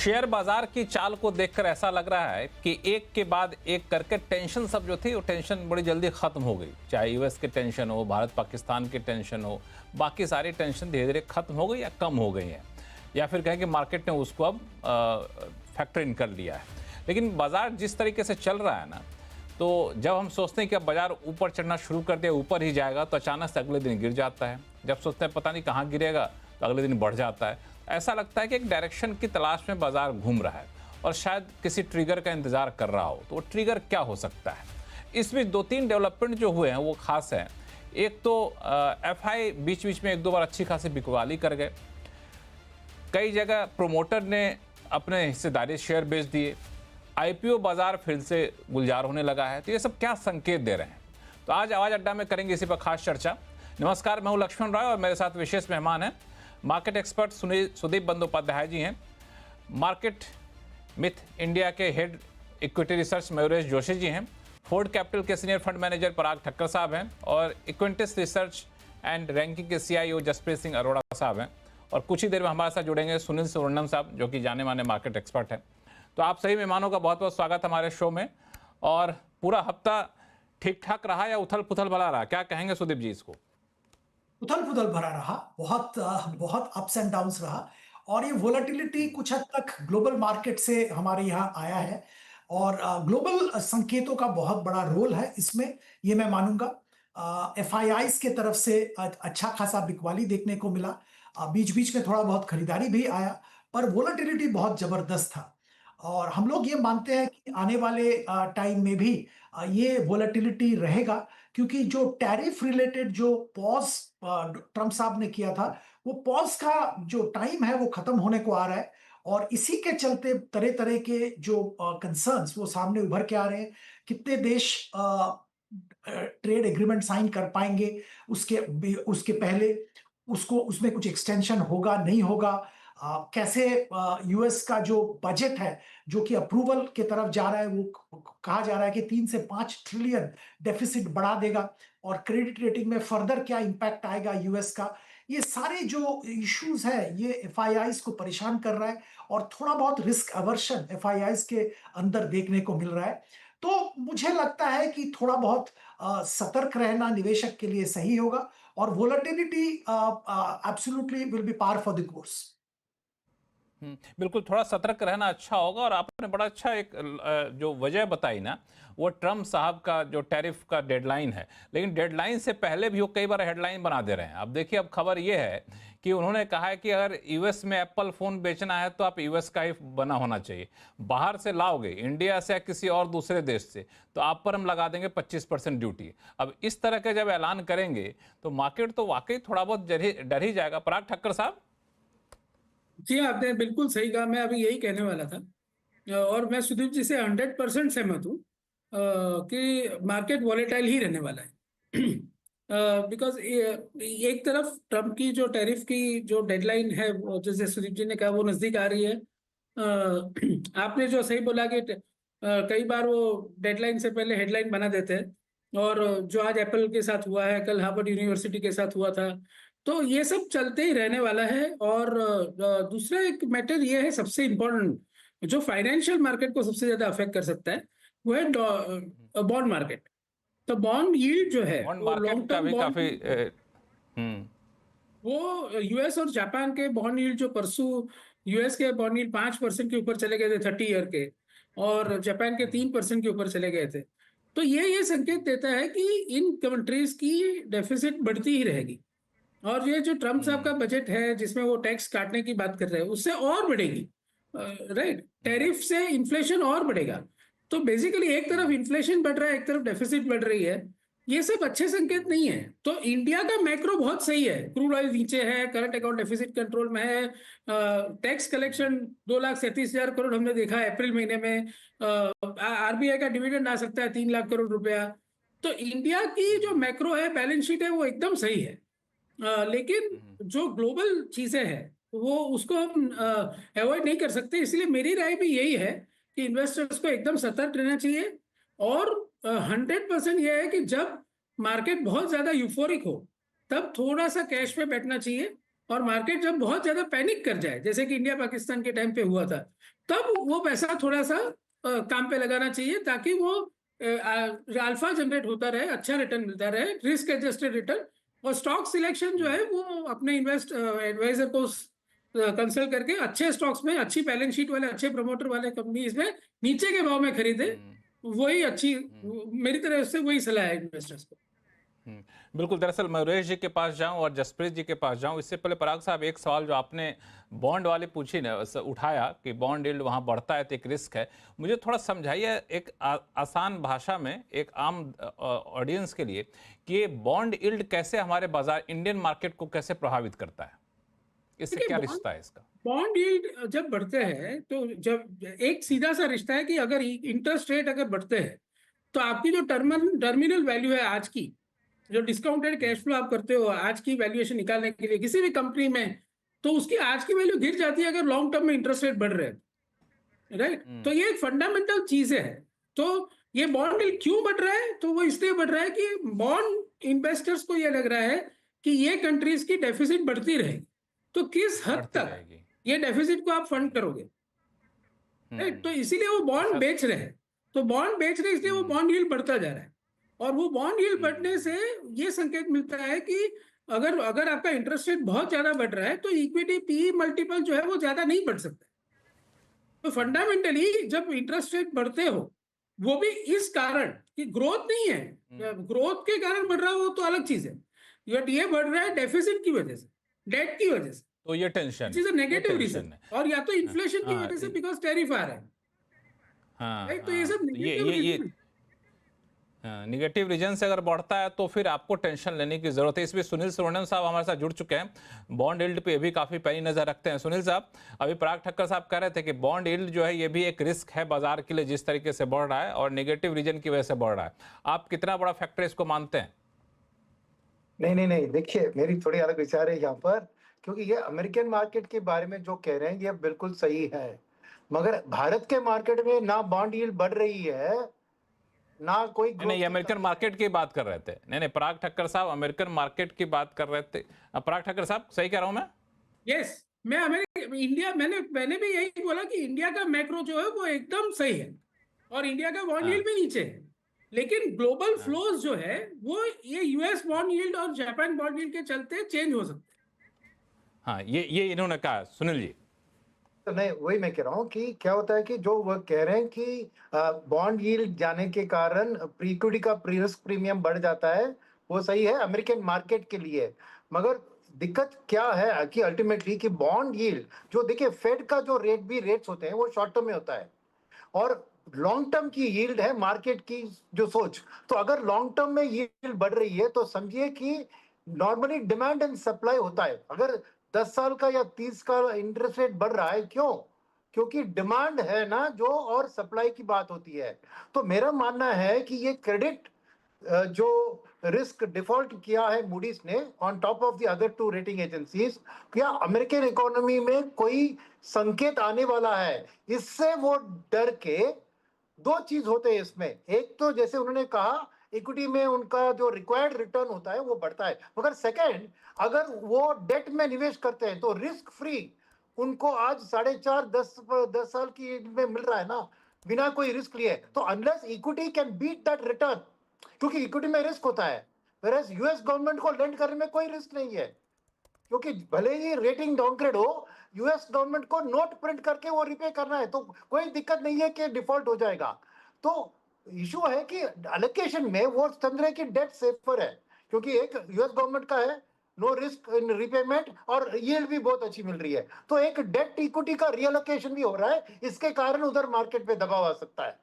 Share बाजार की चाल को देखकर ऐसा लग रहा है कि एक के बाद एक करके टेंशन सब जो थी वो टेंशन बड़ी जल्दी खत्म हो गई। चाहे यूएस की टेंशन हो, भारत पाकिस्तान की टेंशन हो, बाकी सारी टेंशन धीरे धीरे खत्म हो गई या कम हो गई है, या फिर कहें कि मार्केट ने उसको अब फैक्टर इन कर लिया है। लेकिन बाजार जिस तरीके से चल रहा है ना, तो जब हम सोचते हैं कि अब बाजार ऊपर चढ़ना शुरू कर दिया, ऊपर ही जाएगा, तो अचानक से अगले दिन गिर जाता है। जब सोचते हैं पता नहीं कहाँ गिरेगा, तो अगले दिन बढ़ जाता है। ऐसा लगता है कि एक डायरेक्शन की तलाश में बाजार घूम रहा है और शायद किसी ट्रिगर का इंतजार कर रहा हो। तो वो ट्रिगर क्या हो सकता है? इसमें दो तीन डेवलपमेंट जो हुए हैं वो खास हैं। एक तो एफआई बीच बीच में एक दो बार अच्छी खासी बिकवाली कर गए। कई जगह प्रोमोटर ने अपने हिस्सेदारी शेयर बेच दिए। आईपीओ बाजार फिर से गुलजार होने लगा है। तो ये सब क्या संकेत दे रहे हैं? तो आज आवाज अड्डा में करेंगे इसी पर खास चर्चा। नमस्कार, मैं हूं लक्ष्मण राय और मेरे साथ विशेष मेहमान हैं मार्केट एक्सपर्ट सुदीप बंदोपाध्याय जी हैं, मार्केट मिथ इंडिया के head equity research Mayuresh Joshi ji हैं, फोर्ड कैपिटल के senior fund manager Parag Thakkar साहब हैं और इक्विंटिस रिसर्च एंड रैंकिंग के सीआईओ जसप्रीत सिंह अरोड़ा साहब हैं। और कुछ ही देर में हमारे साथ जुड़ेंगे सुनील सुवर्णम साहब, जो कि जाने माने मार्केट एक्सपर्ट हैं। तो आप सभी मेहमानों का बहुत बहुत स्वागत हमारे शो में। और पूरा हफ्ता ठीक ठाक रहा या उथल पुथल भरा रहा, क्या कहेंगे सुदीप जी इसको? उथल पुथल भरा रहा, बहुत अप्स एंड डाउन्स रहा। और ये वोलेटिलिटी कुछ हद तक ग्लोबल मार्केट से हमारे यहाँ आया है और ग्लोबल संकेतों का बहुत बड़ा रोल है इसमें, ये मैं मानूंगा। एफआईआईज के तरफ से अच्छा खासा बिकवाली देखने को मिला। बीच बीच में थोड़ा बहुत खरीदारी भी आया, पर वोलेटिलिटी बहुत जबरदस्त था। और हम लोग ये मानते हैं कि आने वाले टाइम में भी ये वोलेटिलिटी रहेगा, क्योंकि जो टैरिफ रिलेटेड जो पॉज ट्रम्प साहब ने किया था, वो पॉज का जो टाइम है वो खत्म होने को आ रहा है। और इसी के चलते तरह तरह के जो कंसर्न्स वो सामने उभर के आ रहे हैं। कितने देश ट्रेड एग्रीमेंट साइन कर पाएंगे, उसके पहले उसको उसमें कुछ एक्सटेंशन होगा नहीं होगा, कैसे यूएस का जो बजट है जो कि अप्रूवल के तरफ जा रहा है, वो कहा जा रहा है कि 3 से 5 ट्रिलियन डेफिसिट बढ़ा देगा, और क्रेडिट रेटिंग में फर्दर क्या इंपैक्ट आएगा यूएस का। ये सारे जो इश्यूज है ये एफआईआईज को परेशान कर रहा है और थोड़ा बहुत रिस्क अवर्शन एफआईआईज के अंदर देखने को मिल रहा है। तो मुझे लगता है कि थोड़ा बहुत सतर्क रहना निवेशक के लिए सही होगा, और volatility absolutely will be par for the course. बिल्कुल, थोड़ा सतर्क रहना अच्छा होगा। और आपने बड़ा अच्छा एक जो वजह बताई ना, वो ट्रम्प साहब का जो टैरिफ का डेडलाइन है। लेकिन डेडलाइन से पहले भी वो कई बार हेडलाइन बना दे रहे हैं। अब देखिए, अब खबर ये है कि उन्होंने कहा है कि अगर यूएस में एप्पल फोन बेचना है तो आप यूएस का ही बना होना चाहिए। बाहर से लाओगे, इंडिया से या किसी और दूसरे देश से, तो आप पर हम लगा देंगे 25% ड्यूटी। अब इस तरह के जब ऐलान करेंगे तो मार्केट तो वाकई थोड़ा बहुत डर ही जाएगा। पराग ठक्कर साहब। जी, आपने बिल्कुल सही कहा। मैं अभी यही कहने वाला था और मैं सुदीप जी से 100% सहमत हूँ कि मार्केट वॉलेटाइल ही रहने वाला है। बिकॉज एक तरफ ट्रम्प की जो टैरिफ की जो डेडलाइन है, जैसे सुदीप जी ने कहा, वो नजदीक आ रही है। आपने जो सही बोला कि कई बार वो डेडलाइन से पहले हेडलाइन बना देते हैं, और जो आज एप्पल के साथ हुआ है, कल हार्वर्ड यूनिवर्सिटी के साथ हुआ था। तो ये सब चलते ही रहने वाला है। और दूसरा एक मैटर ये है, सबसे इम्पोर्टेंट, जो फाइनेंशियल मार्केट को सबसे ज्यादा अफेक्ट कर सकता है, वो है बॉन्ड मार्केट। तो बॉन्ड यील्ड जो है, बॉन्ड वो मार्केट लॉन्ग का टर्म भी काफी बॉन्ड, वो यूएस और जापान के बॉन्ड यील्ड जो परसों, यूएस के बॉन्ड यील्ड 5% के ऊपर चले गए थे 30 ईयर के, और जापान के 3% के ऊपर चले गए थे। तो ये संकेत देता है कि इन कंट्रीज की डेफिसिट बढ़ती ही रहेगी। और ये जो ट्रम्प साहब का बजट है, जिसमें वो टैक्स काटने की बात कर रहे हैं, उससे और बढ़ेगी। राइट, टैरिफ से इन्फ्लेशन और बढ़ेगा। तो बेसिकली एक तरफ इन्फ्लेशन बढ़ रहा है, एक तरफ डेफिसिट बढ़ रही है। ये सब अच्छे संकेत नहीं है। तो इंडिया का मैक्रो बहुत सही है, क्रूड ऑयल नीचे है, करंट अकाउंट डेफिसिट कंट्रोल में है, टैक्स कलेक्शन 2,37,000 करोड़ हमने देखा है अप्रैल महीने में। आरबीआई का डिविडेंड आ सकता है 3 लाख करोड़ रुपया। तो इंडिया की जो मैक्रो है, बैलेंस शीट है, वो एकदम सही है। लेकिन जो ग्लोबल चीजें हैं, वो उसको हम अवॉइड नहीं कर सकते। इसलिए मेरी राय भी यही है कि इन्वेस्टर्स को एकदम सतर्क रहना चाहिए। और 100% यह है कि जब मार्केट बहुत ज्यादा यूफोरिक हो, तब थोड़ा सा कैश पे बैठना चाहिए। और मार्केट जब बहुत ज्यादा पैनिक कर जाए, जैसे कि इंडिया पाकिस्तान के टाइम पे हुआ था, तब वो पैसा थोड़ा सा काम पे लगाना चाहिए, ताकि वो अल्फा जनरेट होता रहे, अच्छा रिटर्न मिलता रहे, रिस्क एडजस्टेड रिटर्न। और स्टॉक सिलेक्शन जो है वो अपने एडवाइजर को कंसल्ट करके अच्छे स्टॉक्स में, अच्छी बैलेंस शीट वाले, अच्छे प्रमोटर वाले कंपनीज में नीचे के भाव में खरीदे। वही अच्छी, मेरी तरफ से वही सलाह है इन्वेस्टर्स को। बिल्कुल। दरअसल मयूरेश जी के पास जाऊं और जसप्रीत जी के पास जाऊं, इससे पहले पराग साहब, एक सवाल जो आपने बॉन्ड वाली पूछी ना, उठाया कि बॉन्ड यील्ड वहां बढ़ता है तो एक रिस्क है, मुझे थोड़ा समझाइए एक आसान भाषा में, एक आम ऑडियंस के लिए, कि ये बॉन्ड यील्ड कैसे हमारे बाजार, इंडियन मार्केट को कैसे प्रभावित करता है, इससे क्या रिश्ता है इसका? बॉन्ड यील्ड जब बढ़ते हैं तो जब एक सीधा सा रिश्ता है कि अगर इंटरेस्ट रेट अगर बढ़ते हैं तो आपकी जो टर्मिनल वैल्यू है आज की, जो डिस्काउंटेड कैश फ्लो आप करते हो आज की वैल्यूएशन निकालने के लिए किसी भी कंपनी में, तो उसकी आज की वैल्यू गिर जाती है अगर लॉन्ग टर्म में इंटरेस्ट रेट बढ़ रहे हैं, राइट? तो ये एक फंडामेंटल चीज है। तो ये बॉन्ड यील्ड क्यों बढ़ रहा है? तो वो इसलिए बढ़ रहा है कि बॉन्ड इन्वेस्टर्स को ये लग रहा है कि ये कंट्रीज की डेफिसिट बढ़ती रहेगी, तो किस हद तक ये डेफिसिट को आप फंड करोगे, राइट? तो इसीलिए वो बॉन्ड बेच रहे हैं। तो बॉन्ड बेच रहे इसलिए वो बॉन्ड यील्ड बढ़ता जा रहा है। और वो बॉन्ड यील्ड बढ़ने से ये संकेत मिलता है कि अगर आपका इंटरेस्ट रेट बहुत ज्यादा बढ़ रहा है तो इक्विटी पी मल्टीपल जो है वो ज्यादा नहीं बढ़ सकता। तो फंडामेंटली जब इंटरेस्ट रेट बढ़ते हो, वो भी इस कारण कि ग्रोथ नहीं है, ग्रोथ के कारण बढ़ रहा हो तो अलग चीज है, बट ये बढ़ रहा है डेफिसिट की वजह से, डेट की वजह से, तो ये tension is a negative reason. और या तो इन्फ्लेशन की वजह से, बिकॉज टैरिफ आ रहा है, राइट? तो ये सब नेगेटिव रीजन, निगेटिव रीजन से अगर बढ़ता है तो फिर आपको टेंशन लेने की जरूरत है। इसमें सुनील सुब्रमण्यम साहब हमारे साथ जुड़ चुके हैं, बॉन्ड यील्ड पे भी काफी पैनी नजर रखते हैं। सुनील साहब, अभी पराग ठक्कर साहब कह रहे थे कि बॉन्ड यील्ड जो है ये भी एक रिस्क है बाजार के लिए, जिस तरीके से बढ़ रहा है और निगेटिव रीजन की वजह से बढ़ रहा है। आप कितना बड़ा फैक्टर इसको मानते हैं? नहीं, देखिए मेरी थोड़ी अलग विचार है यहाँ पर, क्योंकि ये अमेरिकन मार्केट के बारे में जो कह रहे हैं ये बिल्कुल सही है, मगर भारत के मार्केट में ना बॉन्ड यील्ड बढ़ रही है ना कोई नहीं, अमेरिकन मार्केट की बात कर रहे थे। नहीं, पराग ठक्कर साहब अमेरिकन मार्केट की बात कर रहे थे। पराग ठक्कर साहब, सही कह रहा हूं मैं? यस, मैं इंडिया, मैंने भी यही बोला कि इंडिया का मैक्रो जो है वो एकदम सही है और इंडिया का बॉन्ड यील्ड भी नीचे है, लेकिन ग्लोबल फ्लोज जो है वो ये यूएस बॉन्ड यील्ड और जापान बॉन्ड यील्ड के चलते चेंज हो सकते हैं। हाँ, ये इन्होंने कहा। सुनील जी, तो नहीं, वही मैं कह रहा हूँ कि क्या होता है कि जो वो कह रहे हैं कि बॉन्ड यील्ड जाने के कारण इक्विटी का रिस्क प्रीमियम बढ़ जाता है, वो सही है अमेरिकन मार्केट के लिए, मगर दिक्कत क्या है कि अल्टीमेटली कि बॉन्ड यील्ड जो, देखिए फेड का जो रेट्स होते हैं वो शॉर्ट टर्म में होता है और लॉन्ग टर्म की यील्ड है मार्केट की जो सोच। तो अगर लॉन्ग टर्म में यील्ड बढ़ रही है तो समझिए कि नॉर्मली डिमांड एंड सप्लाई होता है। अगर 10 साल का या 30 का इंटरेस्ट रेट बढ़ रहा है, क्यों? क्योंकि डिमांड है ना जो, और सप्लाई की बात होती है। तो मेरा मानना है कि ये क्रेडिट जो रिस्क डिफॉल्ट किया है मूडीज ने on top of the other to rating agencies, क्या अमेरिकन इकोनॉमी में कोई संकेत आने वाला है, इससे वो डर के दो चीज होते हैं इसमें। एक तो जैसे उन्होंने कहा इक्विटी में उनका जो रिक्वायर्ड रिटर्न होता है वो बढ़ता है, मगर सेकंड अगर वो डेट में निवेश करते हैं तो रिस्क फ्री उनको आज 4.5-10 साल की में मिल रहा है ना, बिना कोई रिस्क लिए। तो unless equity can beat that return, क्योंकि इक्विटी में रिस्क होता है, whereas यूएस गवर्नमेंट को लेंड करने में कोई रिस्क नहीं है, क्योंकि भले ही रेटिंग डाउनग्रेड हो, यूएस गवर्नमेंट को नोट प्रिंट करके वो रिपे करना है, तो कोई दिक्कत नहीं है कि डिफॉल्ट हो जाएगा। तो इशू है कि एलोकेशन में वो समझ रहे कि डेट सेफर है, क्योंकि एक यूएस गवर्नमेंट का है नो रिस्क इन रिपेमेंट और यील्ड भी बहुत अच्छी मिल रही है, तो एक डेट इक्विटी का रीअलोकेशन भी हो रहा है, इसके कारण उधर मार्केट पे दबाव आ सकता है।